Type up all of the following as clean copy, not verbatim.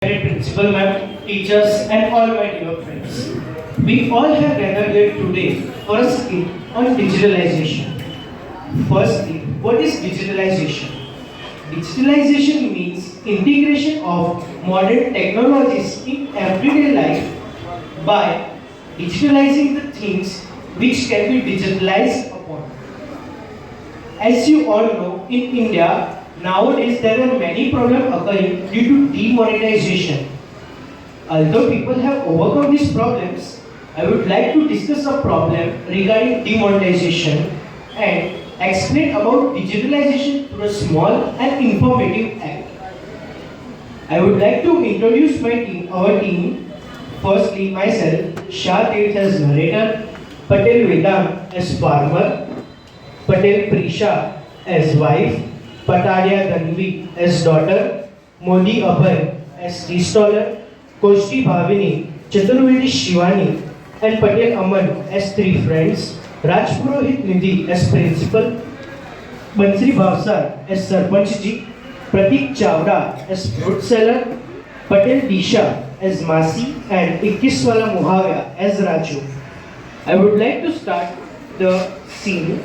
Principal ma'am, teachers, and all my dear friends. We all have gathered here today for a skit on digitalization. Firstly, what is digitalization? Digitalization means integration of modern technologies in everyday life by digitalizing the things which can be digitalized upon. As you all know, in India, nowadays there are many problems occurring due to demonetization. Although people have overcome these problems, I would like to discuss a problem regarding demonetization and explain about digitalization through a small and informative act. I would like to introduce our team. Firstly, myself, Shah Tirth as narrator, Patel Vedant as farmer, Patel Prisha as wife, Pataria Dhanvi as daughter, Modi Abhay as tea staller, Koshti Bhavini, Chaturvedi Shivani, and Patel Aman as three friends, Raj Purohit Nidhi as principal, Bansri Bhavsar as Sarpanch Ji, Pratik Chavda as fruit seller, Patel Disha as Masi, and Ikkiswala Muhavya as Raju. I would like to start the scene.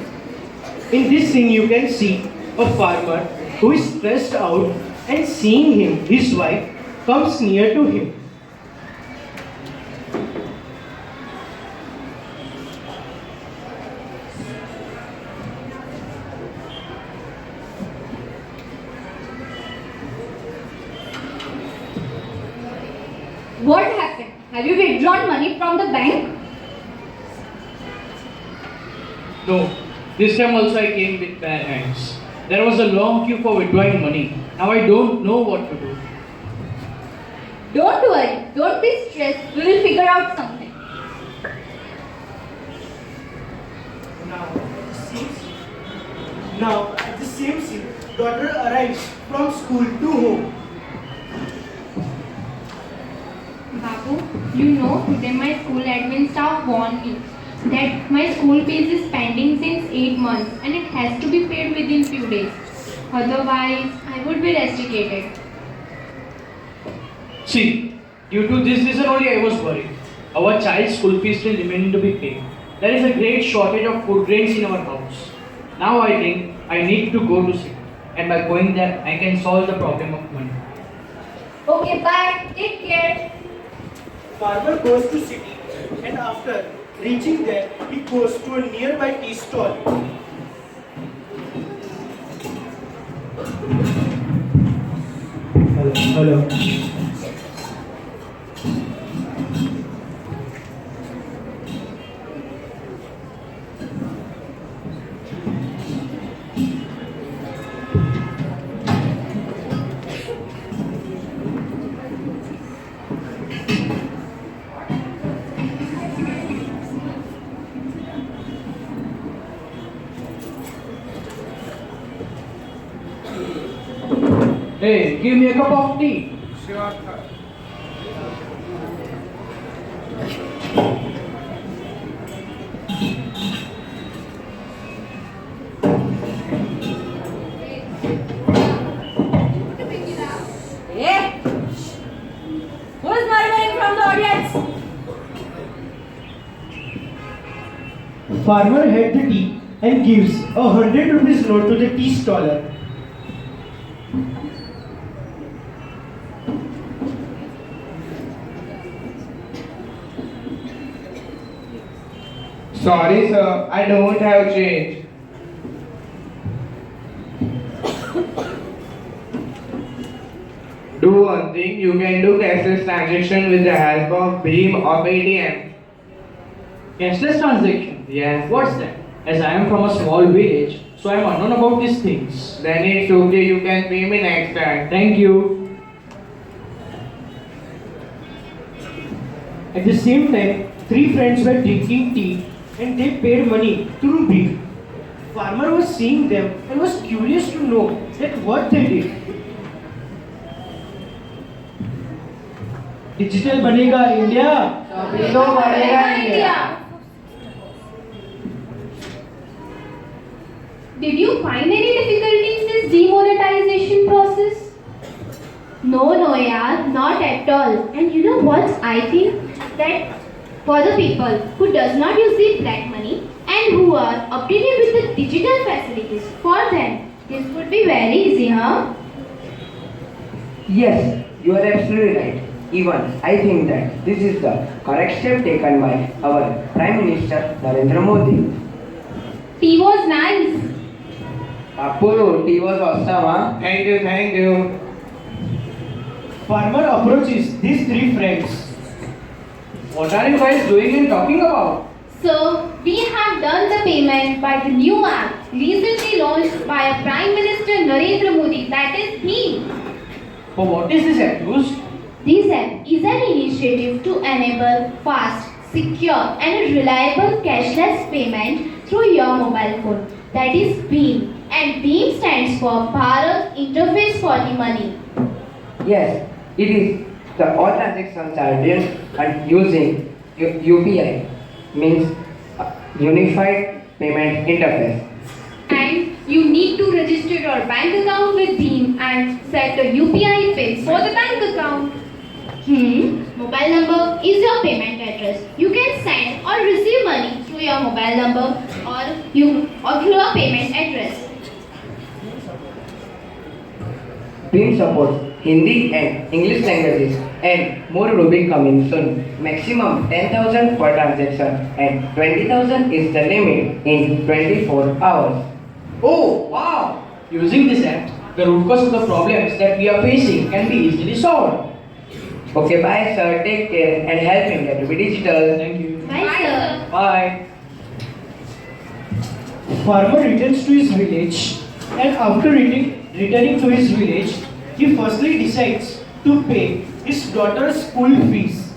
In this scene, you can see a farmer who is stressed out and seeing his wife comes near to him. What happened? Have you withdrawn money from the bank? No, this time also I came with bare hands. There was a long queue for withdrawing money. Now I don't know what to do. Don't worry, don't be stressed. We will figure out something. Now, at the same scene, daughter arrives from school to home. Babu, you know, today my school admin staff warned me that my school fees is pending since 8 months and it has to be paid within few days. Otherwise, I would be rusticated. See, due to this reason only I was worried. Our child's school fees still remaining to be paid. There is a great shortage of food grains in our house. Now I think I need to go to city, and by going there I can solve the problem of money. Okay, bye. Take care. Farmer goes to city and after reaching there, he goes to a nearby tea stall. Hello. Hey, give me a cup of tea. Hey! Who is murmuring from the audience? Farmer had the tea and gives a 100 rupees note to the tea staller. Sorry, sir, I don't have change. Do one thing, you can do cashless transaction with the help of Bhim or Paytm. Cashless transaction? Yes. What's that? As I am from a small village, so I am unknown about these things. Then it's okay, you can pay me next time. Thank you. At the same time, three friends were drinking tea and they paid money through Bhim. Farmer was seeing them and was curious to know that what they did. Digital बनेगा India तभी तो बढ़ेगा India. Did you find any difficulty in this demonetization process? No, yaar, not at all. And you know what? I think that for the people who does not use the black money and who are updated with the digital facilities, for them this would be very easy, huh? Yes, you are absolutely right. Even I think that this is the correct step taken by our Prime Minister Narendra Modi. Tea was nice. Apollo, tea was awesome, huh? Thank you, thank you. Farmer approaches these three friends. What are you guys doing and talking about? So, we have done the payment by the new app recently launched by our Prime Minister Narendra Modi, that is Bheem. For what is this app used? This app is an initiative to enable fast, secure and reliable cashless payment through your mobile phone. That is Bheem. And Bheem stands for Bharat Interface for the Money. Yes, it is. The all transactions are done and using UPI, means Unified Payment Interface. And you need to register your bank account with Bheem and set a UPI PIN for the bank account. Mobile number is your payment address. You can send or receive money through your mobile number or through your payment address. Bheem supports Hindi and English languages and more will be coming soon. Maximum 10,000 per transaction and 20,000 is the limit in 24 hours. Oh, wow! Using this app, the root cause of the problems that we are facing can be easily solved. Okay, bye sir, take care and help India to be digital. Thank you. Bye, sir. Bye. Farmer returns to his village, and after returning to his village, he firstly decides to pay his daughter's school fees.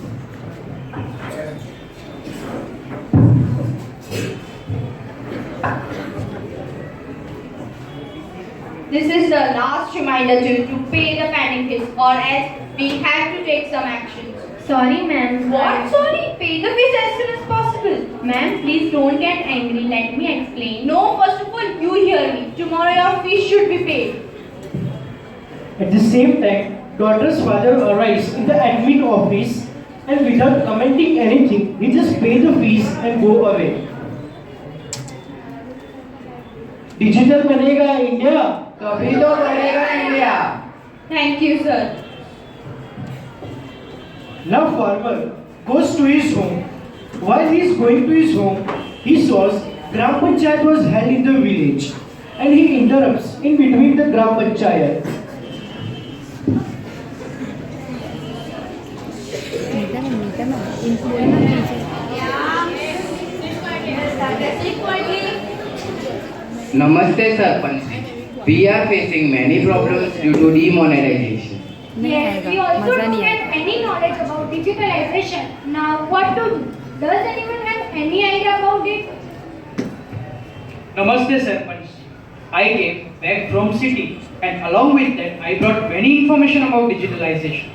This is the last reminder to pay the pending fees or else we have to take some action. Sorry, ma'am. What? Sorry, pay the fees as soon as possible. Ma'am, please don't get angry. Let me explain. No, first of all, you hear me. Tomorrow your fees should be paid. At the same time, daughter's father arrives in the admin office and without commenting anything, he just pay the fees and go away. Digital बनेगा India तभी तो बनेगा India. Thank you, sir. Now farmer goes to his home. While he is going to his home, he saws Gram Panchayat was held in the village and he interrupts in between the Gram Panchayat. Namaste Sarpanch. We are facing many problems due to demonetization. Yes, we also don't have any knowledge about digitalization. Now, what to do? Does anyone have any idea about it? Namaste Sarpanch. I came back from city and along with that I brought many information about digitalization.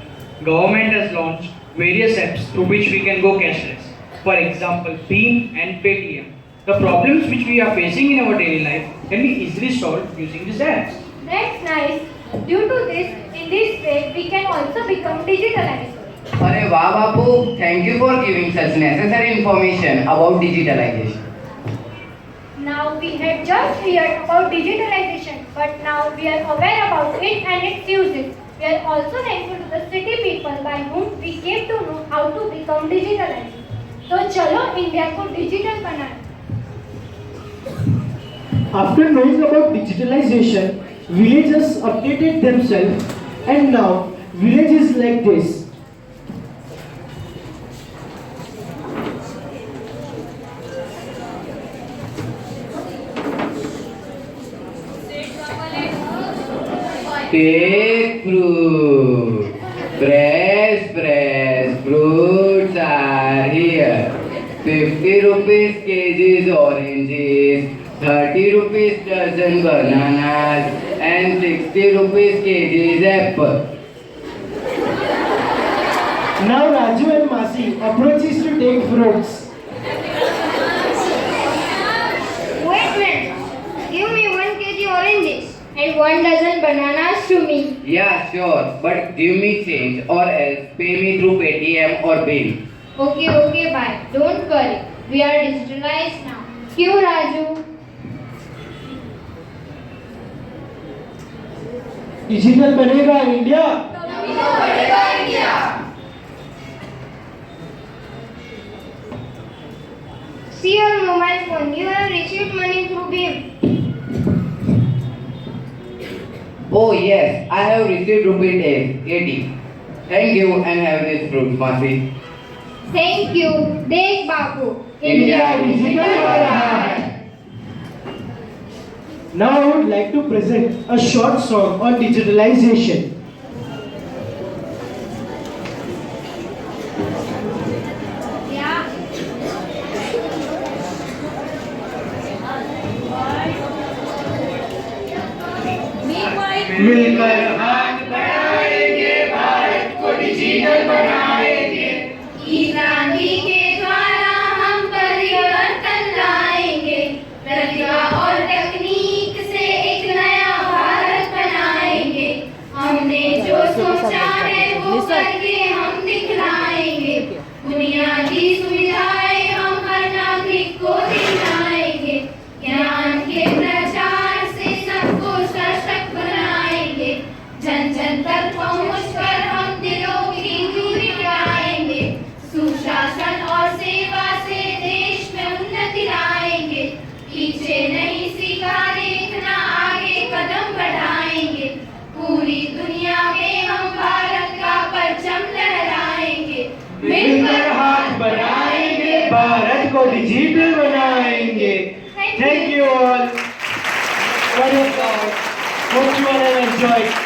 Government has launched various apps through which we can go cashless. For example, Bheem and Paytm. The problems which we are facing in our daily life can be easily solved using these apps. That's nice. Due to this, in this way, we can also become digitalized. Arey wow Bapu, thank you for giving such necessary information about digitalization. Now, we have just heard about digitalization, but now we are aware about it and its uses. We are also thankful to the city people by whom we came to know how to become digitalized. So, chalo India को digital बनाएं. After knowing about digitalization, villagers updated themselves and now village is like this. Take fruit. Fresh fruits are here. 50 rupees kgs oranges, 30 rupees dozen bananas and 60 rupees kgs apple. Now Raju and Masi approaches to take fruits. Wait, give me 1 kg oranges and 1 dozen bananas to me. Yeah, sure. But give me change or else pay me through Paytm or Bill. Okay, bye. Don't worry. We are digitalized now. Cue Raju. Digital बनेगा India. See your mobile phone. You have received money through BHIM. Oh yes, I have received ₹80. Thank you and have this fruit, Masi. Thank you. देख बाबू. India digital हो रहा है। Now I would like to present a short song on digitalization. मिलकर हाथ बढ़ाएंगे, भारत को digital बनाएंगे। क्रांति के द्वारा हम परिवर्तन लाएंगे। प्रतिभा और तकनीक से एक नया भारत बनाएंगे। हमने जो सोचा है वो करके हम दिखलाएंगे। बुनियादी सुविधाएं हम हर नागरिक को दिलाएंगे। ज्ञान के प्रचार से सबको सशक्त बनाएंगे। जन जन तक पहुँच कर हम दिलों की दूरी मिटाएंगे। सुशासन और सेवा से देश में उन्नति लाएंगे। पीछे नहीं सीखा देखना, आगे कदम बढ़ाएंगे। पूरी दुनिया में हम भारत का परचम लहराएंगे। मिलकर हाथ बढ़ाएंगे, भारत को डिजिटल बनाएंगे। Thank you all. What a thought. Hope you all have enjoyed.